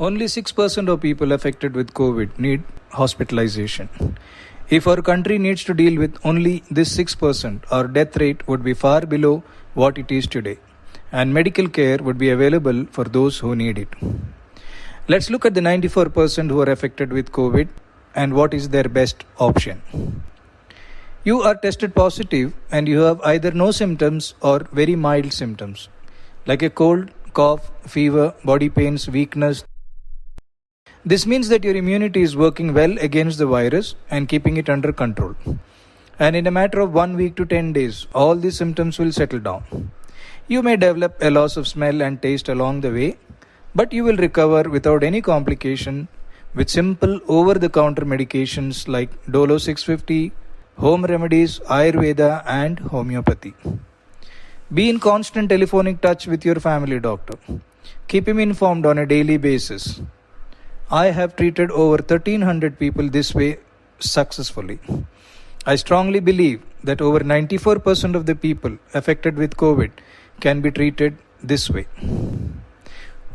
Only 6% of people affected with COVID need hospitalization. If our country needs to deal with only this 6%, our death rate would be far below what it is today, and medical care would be available for those who need it. Let's look at the 94% who are affected with COVID and what is their best option. You are tested positive and you have either no symptoms or very mild symptoms, like a cold, cough, fever, body pains, weakness. This means that your immunity is working well against the virus and keeping it under control. And in a matter of 1 week to 10 days, all these symptoms will settle down. You may develop a loss of smell and taste along the way, but you will recover without any complication with simple over-the-counter medications like Dolo 650, home remedies, Ayurveda and homeopathy. Be in constant telephonic touch with your family doctor. Keep him informed on a daily basis. I have treated over 1300 people this way successfully. I strongly believe that over 94% of the people affected with COVID can be treated this way.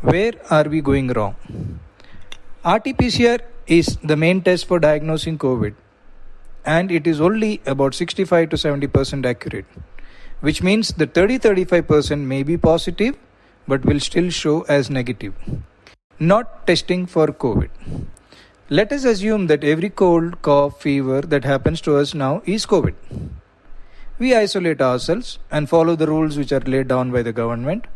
Where are we going wrong? RT-PCR is the main test for diagnosing COVID, and it is only about 65 to 70% accurate, which means the 30-35% may be positive but will still show as negative. Not testing for COVID. Let us assume that every cold, cough, fever that happens to us now is COVID. We isolate ourselves and follow the rules which are laid down by the government,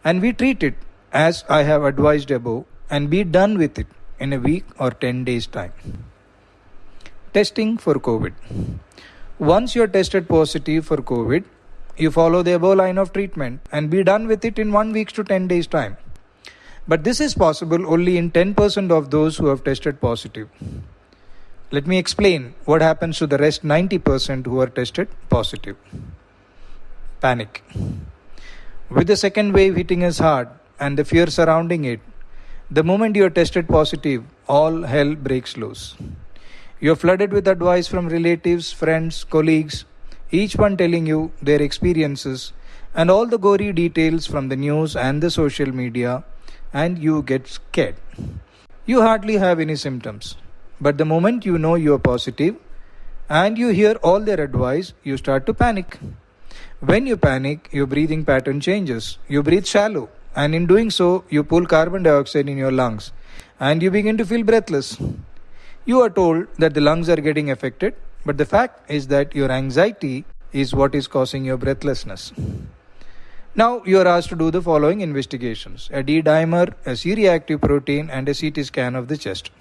and we treat it as I have advised above and be done with it in a week or 10 days time. Testing for COVID. Once you are tested positive for COVID, you follow the above line of treatment and be done with it in 1 week to 10 days time. But this is possible only in 10% of those who have tested positive. Let me explain what happens to the rest 90% who are tested positive. Panic. With the second wave hitting us hard and the fear surrounding it, the moment you are tested positive, all hell breaks loose. You are flooded with advice from relatives, friends, colleagues, each one telling you their experiences and all the gory details from the news and the social media, and you get scared. You hardly have any symptoms, but the moment you know you are positive and you hear all their advice, you start to panic. When you panic, your breathing pattern changes. You breathe shallow, and in doing so, you pull carbon dioxide in your lungs and you begin to feel breathless. You are told that the lungs are getting affected, but the fact is that your anxiety is what is causing your breathlessness. Now you are asked to do the following investigations: a D-dimer, a C-reactive protein, and a CT scan of the chest.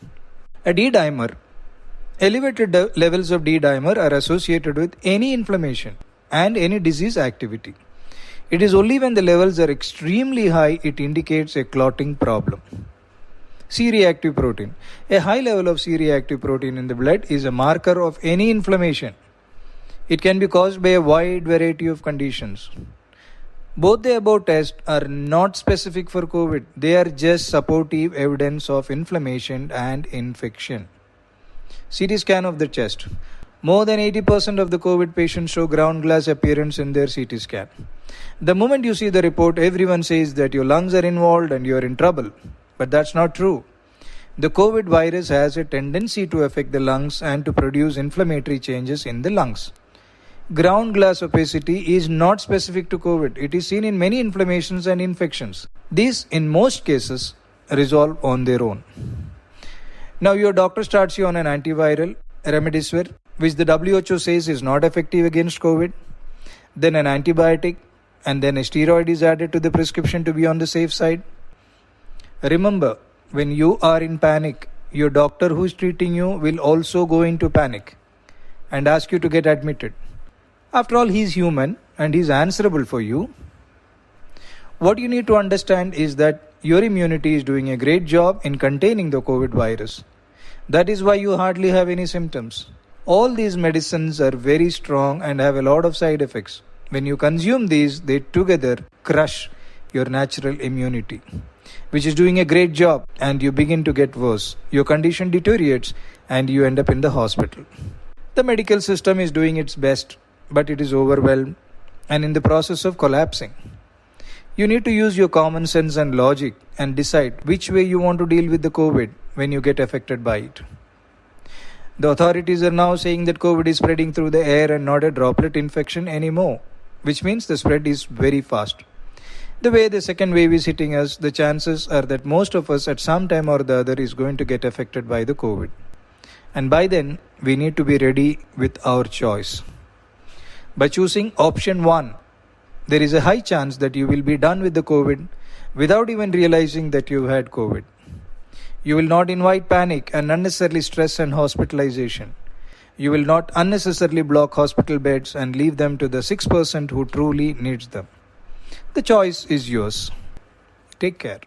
A D-dimer. Elevated levels of D-dimer are associated with any inflammation and any disease activity. It is only when the levels are extremely high it indicates a clotting problem. C-reactive protein. A high level of C-reactive protein in the blood is a marker of any inflammation. It can be caused by a wide variety of conditions. Both the above tests are not specific for COVID. They are just supportive evidence of inflammation and infection. CT scan of the chest. More than 80% of the COVID patients show ground glass appearance in their CT scan. The moment you see the report, everyone says that your lungs are involved and you are in trouble. But that's not true. The COVID virus has a tendency to affect the lungs and to produce inflammatory changes in the lungs. Ground glass opacity is not specific to COVID. It is seen in many inflammations and infections. These, in most cases, resolve on their own. Now your doctor starts you on an antiviral, Remdesivir, which the WHO says is not effective against COVID, then an antibiotic, and then a steroid is added to the prescription to be on the safe side. Remember, when you are in panic, your doctor who is treating you will also go into panic and ask you to get admitted. After all, he is human and he is answerable for you. What you need to understand is that your immunity is doing a great job in containing the COVID virus. That is why you hardly have any symptoms. All these medicines are very strong and have a lot of side effects. When you consume these, they together crush your natural immunity, which is doing a great job, and you begin to get worse. Your condition deteriorates and you end up in the hospital. The medical system is doing its best, but it is overwhelmed and in the process of collapsing. You need to use your common sense and logic and decide which way you want to deal with the COVID when you get affected by it. The authorities are now saying that COVID is spreading through the air and not a droplet infection anymore, which means the spread is very fast. The way the second wave is hitting us, the chances are that most of us at some time or the other is going to get affected by the COVID. And by then, we need to be ready with our choice. By choosing option 1, there is a high chance that you will be done with the COVID without even realizing that you had COVID. You will not invite panic and unnecessarily stress and hospitalization. You will not unnecessarily block hospital beds and leave them to the 6% who truly needs them. The choice is yours. Take care.